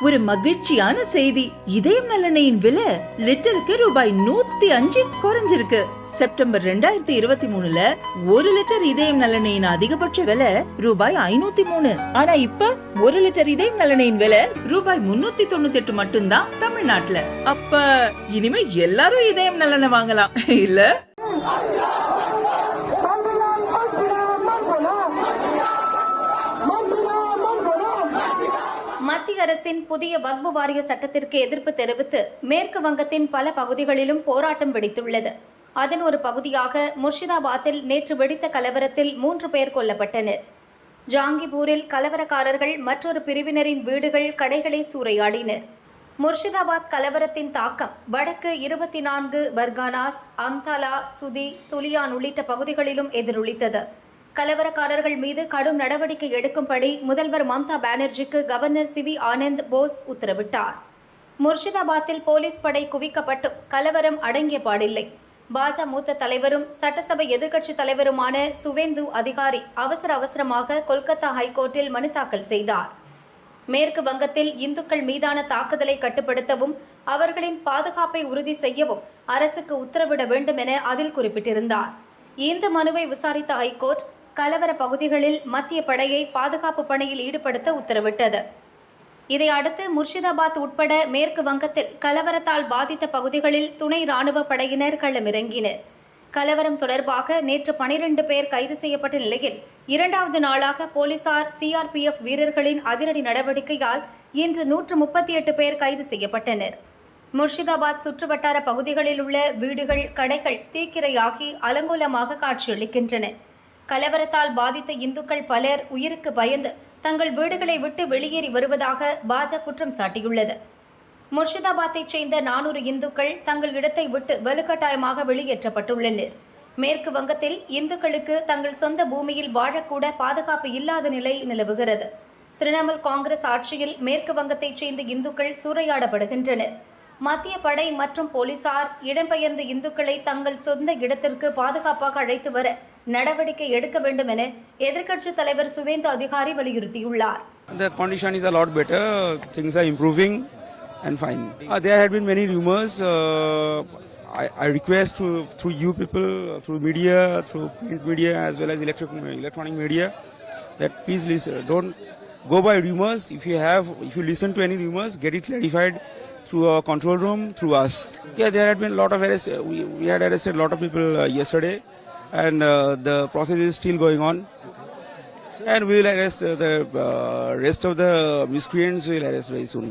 ஒரு மகிழ்ச்சியான செய்தி. இதயம் நல்லெண்ணெயின் விலை லிட்டருக்கு ரூபாய் 105 குறைஞ்சிருக்கு. செப்டம்பர் 2023ல 1 லிட்டர் இதயம் நல்லெண்ணெயின் அதிகபட்ச விலை ரூபாய் 503. ஆனா இப்ப 1 லிட்டர் இதயம் நல்லெண்ணெயின் விலை ரூபாய் 398 மட்டும்தான் தமிழ்நாட்டுல. அப்ப இனிமே எல்லாரும் இதயம் நல்லெண்ணெய் வாங்கலாம் இல்ல? மத்திய அரசின் புதிய வக்பு வாரிய சட்டத்திற்கு எதிர்ப்பு தெரிவித்து மேற்கு வங்கத்தின் பல பகுதிகளிலும் போராட்டம் வெடித்துள்ளது. அதன் ஒரு பகுதியாக முர்ஷிதாபாத்தில் நேற்று வெடித்த கலவரத்தில் 3 பேர் கொல்லப்பட்டனர். ஜாங்கிபூரில் கலவரக்காரர்கள் மற்றொரு பிரிவினரின் வீடுகள், கடைகளை சூறையாடினர். முர்ஷிதாபாத் கலவரத்தின் தாக்கம் வடக்கு 24 பர்கானாஸ், அம்தாலா, சுதி, துலியான் உள்ளிட்ட பகுதிகளிலும் எதிரொலித்தது. கலவரக்காரர்கள் மீது கடும் நடவடிக்கை எடுக்கும்படி முதல்வர் மம்தா பானர்ஜிக்கு கவர்னர் சிவி ஆனந்த் போஸ் உத்தரவிட்டார். முர்ஷிதாபாத்தில் போலீஸ் படை குவிக்கப்பட்டும் கலவரம் அடங்கிய பாடில்லை. பாஜக மூத்த தலைவரும் சட்டசபை எதிர்க்கட்சித் தலைவருமான சுவேந்து அதிகாரி அவசரமாக கொல்கத்தா ஹைகோர்ட்டில் மனு தாக்கல் செய்தார். மேற்கு வங்கத்தில் இந்துக்கள் மீதான தாக்குதலை கட்டுப்படுத்தவும் அவர்களின் பாதுகாப்பை உறுதி செய்யவும் அரசுக்கு உத்தரவிட வேண்டும் என அதில் குறிப்பிட்டிருந்தார். இந்த மனுவை விசாரித்த ஹைகோர்ட் கலவர பகுதிகளில் மத்திய படையை பாதுகாப்பு பணியில் ஈடுபடுத்த உத்தரவிட்டது. இதையடுத்து முர்ஷிதாபாத் உட்பட மேற்கு வங்கத்தில் கலவரத்தால் பாதித்த பகுதிகளில் துணை ராணுவ படையினர் களமிறங்கினர். கலவரம் தொடர்பாக நேற்று 12 பேர் கைது செய்யப்பட்ட நிலையில் 2வது நாளாக போலீசார் சிஆர்பிஎஃப் வீரர்களின் அதிரடி நடவடிக்கையால் இன்று 138 பேர் கைது செய்யப்பட்டனர். முர்ஷிதாபாத் சுற்றுவட்டார பகுதிகளில் உள்ள வீடுகள், கடைகள் தீக்கிரையாகி அலங்கோலமாக காட்சியளிக்கின்றன. கலவரத்தால் பாதித்த இந்துக்கள் பலர் உயிருக்கு பயந்து தங்கள் வீடுகளை விட்டு வெளியேறி வருவதாக பாஜக குற்றம் சாட்டியுள்ளது. முர்ஷிதாபாத்தைச் சேர்ந்த 400 இந்துக்கள் தங்கள் இடத்தை விட்டு வலுக்கட்டாயமாக வெளியேற்றப்பட்டுள்ளனர். மேற்கு வங்கத்தில் இந்துக்களுக்கு தங்கள் சொந்த பூமியில் வாழக்கூட பாதுகாப்பு இல்லாத நிலை நிலவுகிறது. திரிணாமுல் காங்கிரஸ் ஆட்சியில் மேற்கு வங்கத்தைச் சேர்ந்த இந்துக்கள் சூறையாடப்படுகின்றனர். மத்திய படை மற்றும் போலீசார் இடம்பெயர்ந்த இந்துக்களை தங்கள் சொந்த இடத்திற்கு பாதுகாப்பாக அழைத்து வர நடவடிக்கை எடுக்க வேண்டும் என எதிர்க்கட்சித் தலைவர் சுவேந்து அதிகாரி வலியுறுத்தியுள்ளார். The condition is a lot better. Things are improving and fine. There had been many rumors. I request through you people, through media, through print media as well as electronic media, that please listen. Don't go by rumors. If you listen to any rumors, get it clarified through our control room, through us. Yeah, there had been a lot of arrests. We had arrested a lot of people yesterday, and the process is still going on. And we will arrest the rest of the miscreants. We will arrest very soon.